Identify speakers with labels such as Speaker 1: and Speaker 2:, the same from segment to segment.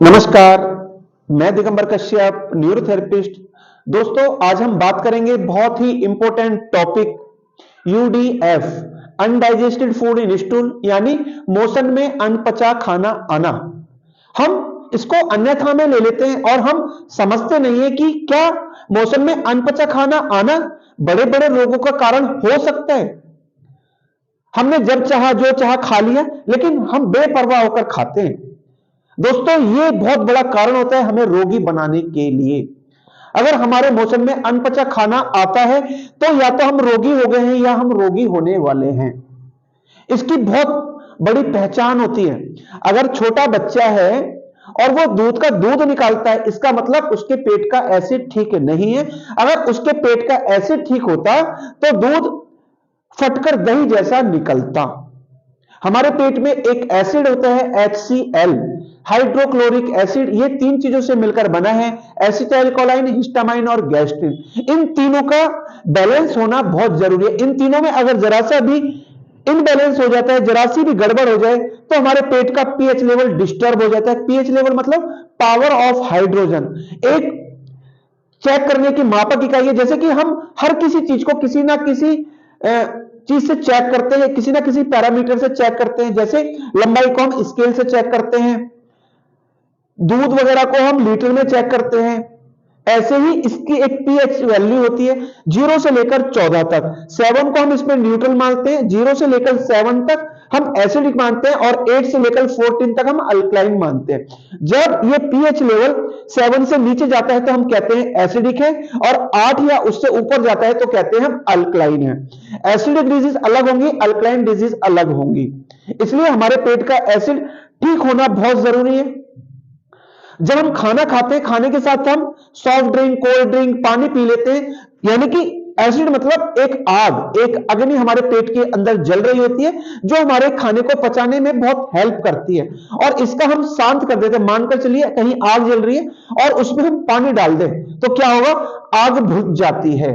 Speaker 1: नमस्कार, मैं दिगंबर कश्यप, न्यूरोथेरेपिस्ट। दोस्तों, आज हम बात करेंगे बहुत ही important topic UDF, undigested food in stool, यानी मोशन में अनपचा खाना आना। हम इसको अन्यथा में ले लेते हैं और हम समझते नहीं है कि क्या मोशन में अनपचा खाना आना बड़े बड़े रोगों का कारण हो सकता है। हमने जब चाहा जो चाहा खा लिया, लेकिन हम बेपरवाह होकर खाते हैं। दोस्तों, ये बहुत बड़ा कारण होता है हमें रोगी बनाने के लिए। अगर हमारे मोशन में अनपचा खाना आता है तो या तो हम रोगी हो गए हैं या हम रोगी होने वाले हैं। इसकी बहुत बड़ी पहचान होती है। अगर छोटा बच्चा है और वो दूध का दूध निकालता है, इसका मतलब उसके पेट का एसिड ठीक नहीं है। अगर उसके पेट का एसिड ठीक होता तो दूध फटकर दही जैसा निकलता। हमारे पेट में एक एसिड होता है HCl, हाइड्रोक्लोरिक एसिड। ये तीन चीजों से मिलकर बना है, एसिटाइलकोलाइन, हिस्टामाइन और गैस्ट्रिन। इन तीनों का बैलेंस होना बहुत जरूरी है। इन तीनों में अगर जरा सा भी इनबैलेंस हो जाता है, जरा सी भी गड़बड़ हो जाए, तो हमारे पेट का पीएच लेवल डिस्टर्ब हो जाता है। पीएच लेवल मतलब पावर ऑफ हाइड्रोजन। एक चेक करने की मापक इकाई है। जैसे कि हम हर किसी चीज को किसी ना किसी चीज से चेक करते हैं, किसी ना किसी पैरामीटर से चेक करते हैं। जैसे लंबाई को हम स्केल से चेक करते हैं, दूध वगैरह को हम लीटर में चेक करते हैं। ऐसे ही इसकी एक पीएच वैल्यू होती है 0 से लेकर 14 तक। 7 को हम इसमें न्यूट्रल मानते हैं, 0 से लेकर 7 तक हम एसिडिक मानते हैं और 8 से लेकर 14 तक हम अल्कलाइन मानते हैं। जब ये पीएच लेवल 7 से नीचे जाता है तो हम कहते हैं एसिडिक है, और 8 या उससे ऊपर जाता है तो कहते हैं हम अल्कलाइन है। एसिडिक डिजीज अलग होंगी, अल्कलाइन डिजीज अलग होंगी। इसलिए हमारे पेट का एसिड ठीक होना बहुत जरूरी है। जब हम खाना खाते हैं, खाने के साथ हम सॉफ्ट ड्रिंक, कोल्ड ड्रिंक, पानी पी लेते हैं, यानी कि एसिड मतलब एक आग, एक अग्नि हमारे पेट के अंदर जल रही होती है, जो हमारे खाने को पचाने में बहुत हेल्प करती है। और इसका हम शांत कर देते हैं। मानकर चलिए कहीं आग जल रही है और उसमें हम पानी डाल दें तो क्या होगा, आग बुझ जाती है।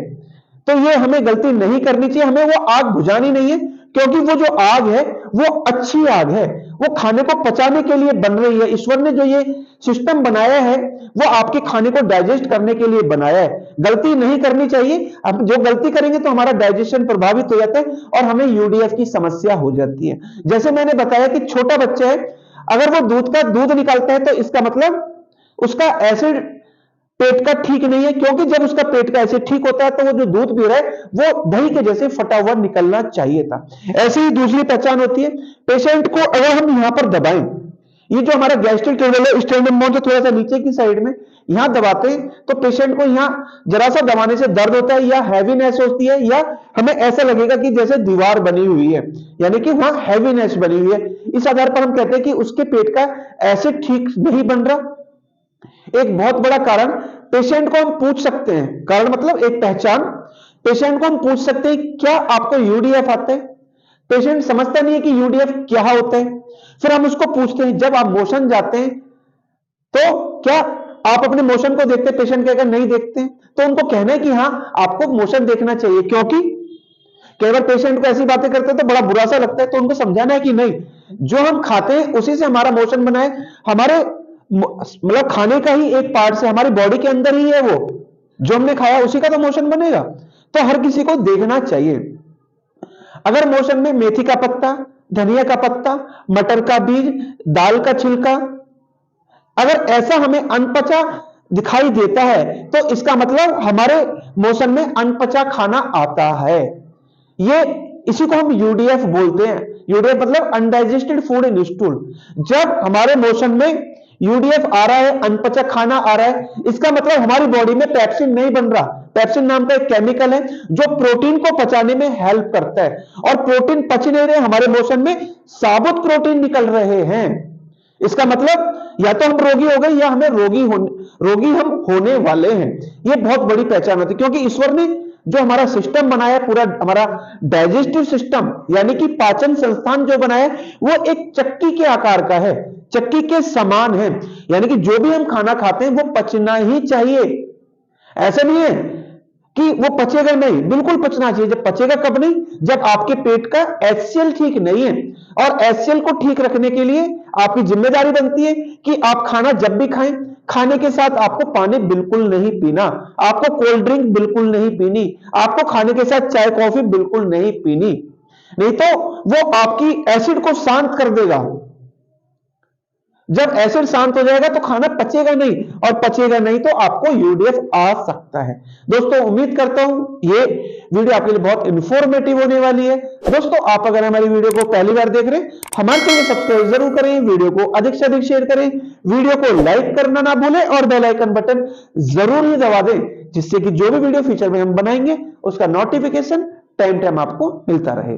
Speaker 1: तो ये हमें गलती नहीं करनी चाहिए, हमें वो आग बुझानी नहीं है, क्योंकि वो जो आग है वो अच्छी आग है, वो खाने को पचाने के लिए बन रही है। ईश्वर ने जो ये सिस्टम बनाया है वो आपके खाने को डाइजेस्ट करने के लिए बनाया है। गलती नहीं करनी चाहिए। अब जो गलती करेंगे तो हमारा डाइजेशन प्रभावित हो जाता है और हमें यूडीएफ की समस्या हो जाती है। जैसे मैंने बताया कि छोटा बच्चा है, अगर वो दूध का दूध निकालता है तो इसका मतलब उसका एसिड पेट का ठीक नहीं है, क्योंकि जब उसका पेट का एसिड ठीक होता है तो वो जो दूध पी रहा है वो दही के जैसे फटा हुआ निकलना चाहिए था। ऐसी ही दूसरी पहचान होती है, पेशेंट को अगर हम यहां पर दबाएं, ये जो हमारा गैस्ट्रिक ट्रबल है, स्टेर्नम बोन से थोड़ा सा नीचे की साइड में यहां दबाते हैं तो पेशेंट को यहां जरा सा दबाने से दर्द होता है, या हैवीनेस होती है, या हमें ऐसा लगेगा कि जैसे दीवार बनी हुई है, यानी कि वहां हैवीनेस बनी हुई है। इस आधार पर हम कहते हैं कि उसके पेट का एसिड ठीक नहीं बन रहा। एक बहुत बड़ा कारण पेशेंट को हम पूछ सकते हैं, कारण मतलब एक पहचान, पेशेंट को हम पूछ सकते हैं क्या आपको यूडीएफ आता है। पेशेंट समझता नहीं है कि यूडीएफ क्या होता है। फिर हम उसको पूछते हैं, जब आप मोशन जाते हैं तो क्या आप अपने मोशन को देखते हैं? पेशेंट कहेगा नहीं देखते हैं। तो उनको कहना है कि हाँ, आपको मोशन देखना चाहिए, क्योंकि कई बार पेशेंट को ऐसी बातें करते हैं तो बड़ा बुरा सा लगता है। तो उनको समझाना है कि नहीं, जो हम खाते हैं उसी से हमारा मोशन बना है, हमारे मतलब खाने का ही एक पार्ट से हमारी बॉडी के अंदर ही है, वो जो हमने खाया उसी का तो मोशन बनेगा। तो हर किसी को देखना चाहिए। अगर मोशन में मेथी का पत्ता, धनिया का पत्ता, मटर का बीज, दाल का छिलका, अगर ऐसा हमें अनपचा दिखाई देता है तो इसका मतलब हमारे मोशन में अनपचा खाना आता है। ये इसी को हम यूडीएफ बोलते हैं। यूडीएफ मतलब अनडाइजेस्टेड फूड इन स्टूल। जब हमारे मोशन में यूडीएफ आ रहा है, अनपचा खाना आ रहा है, इसका मतलब हमारी बॉडी में पेप्सिन नहीं बन रहा। पेप्सिन नाम का एक केमिकल है जो प्रोटीन को पचाने में हेल्प करता है, और प्रोटीन पच नहीं रहे, हमारे मोशन में साबुत प्रोटीन निकल रहे हैं। इसका मतलब या तो हम रोगी हो गए या हमें रोगी हम होने वाले हैं। यह बहुत बड़ी पहचान होती है, क्योंकि ईश्वर ने जो हमारा सिस्टम बनाया, पूरा हमारा डाइजेस्टिव सिस्टम यानी कि पाचन संस्थान जो बनाया वो एक चक्की के आकार का है, चक्की के समान है। यानी कि जो भी हम खाना खाते हैं वो पचना ही चाहिए। ऐसा नहीं है कि वो पचेगा नहीं, बिल्कुल पचना चाहिए। जब पचेगा कब नहीं, जब आपके पेट का HCl ठीक नहीं है। और HCl को ठीक रखने के लिए आपकी जिम्मेदारी बनती है कि आप खाना जब भी खाएं, खाने के साथ आपको पानी बिल्कुल नहीं पीना, आपको कोल्ड ड्रिंक बिल्कुल नहीं पीनी, आपको खाने के साथ चाय कॉफी बिल्कुल नहीं पीनी, नहीं तो वो आपकी एसिड को शांत कर देगा। जब एसिड शांत हो जाएगा तो खाना पचेगा नहीं, और पचेगा नहीं तो आपको यूडीएफ आ सकता है। दोस्तों उम्मीद करता हूं ये वीडियो आपके लिए बहुत इंफॉर्मेटिव होने वाली है। दोस्तों आप अगर हमारी वीडियो को पहली बार देख रहे हैं, हमारे चैनल को सब्सक्राइब जरूर करें, वीडियो को अधिक से अधिक शेयर करें, वीडियो को लाइक करना ना भूलें और बेल आइकन बटन जरूर ही दबा दें, जिससे कि जो भी वीडियो फ्यूचर में हम बनाएंगे उसका नोटिफिकेशन टाइम टाइम आपको मिलता रहे।